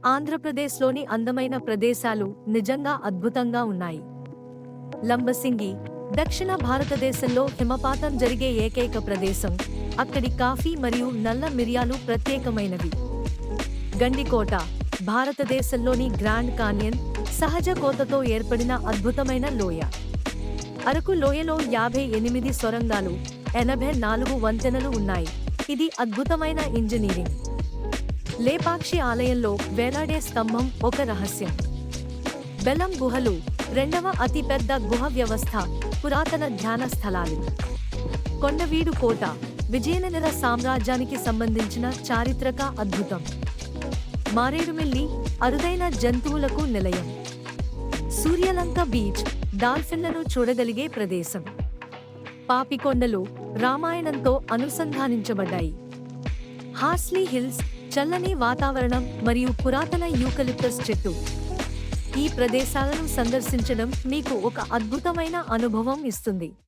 ఆంధ్రప్రదేశ్లోని అందమైన ప్రదేశాలు నిజంగా అద్భుతంగా ఉన్నాయి. లంబసింగి దక్షిణ భారతదేశంలో హిమపాతం జరిగే ఏకైక ప్రదేశం. అక్కడి కాఫీ మరియు నల్ల మిరియాలు ప్రత్యేకమైనవి. గండికోట భారతదేశంలోని గ్రాండ్ కాన్యన్ సహజ కోతతో ఏర్పడిన అద్భుతమైన లోయ. అరకు లోయలో 58 సొరంగాలు, 84 వంతెనలు ఉన్నాయి. ఇది అద్భుతమైన ఇంజనీరింగ్. లేపాక్షి ఆలయంలో వేలాడే స్తంభం ఒక రహస్యం. బెల్లం గుహలు రెండవ అతిపెద్ద గుహ వ్యవస్థ, పురాతన ధ్యాన స్థలాలు. కొండవీడు కోట విజయనగర సామ్రాజ్యానికి సంబంధించిన చారిత్రక అద్భుతం. మారేడుమిల్లి అరుదైన జంతువులకు నిలయం. సూర్యలంక బీచ్ డాల్ఫిన్లను చూడగలిగే ప్రదేశం. పాపికొండలు రామాయణంతో అనుసంధానించబడ్డాయి. హార్స్లీ హిల్స్ చల్లని వాతావరణం మరియు పురాతన యూకలిప్టస్ చెట్టు. ఈ ప్రదేశాలను సందర్శించడం మీకు ఒక అద్భుతమైన అనుభవం ఇస్తుంది.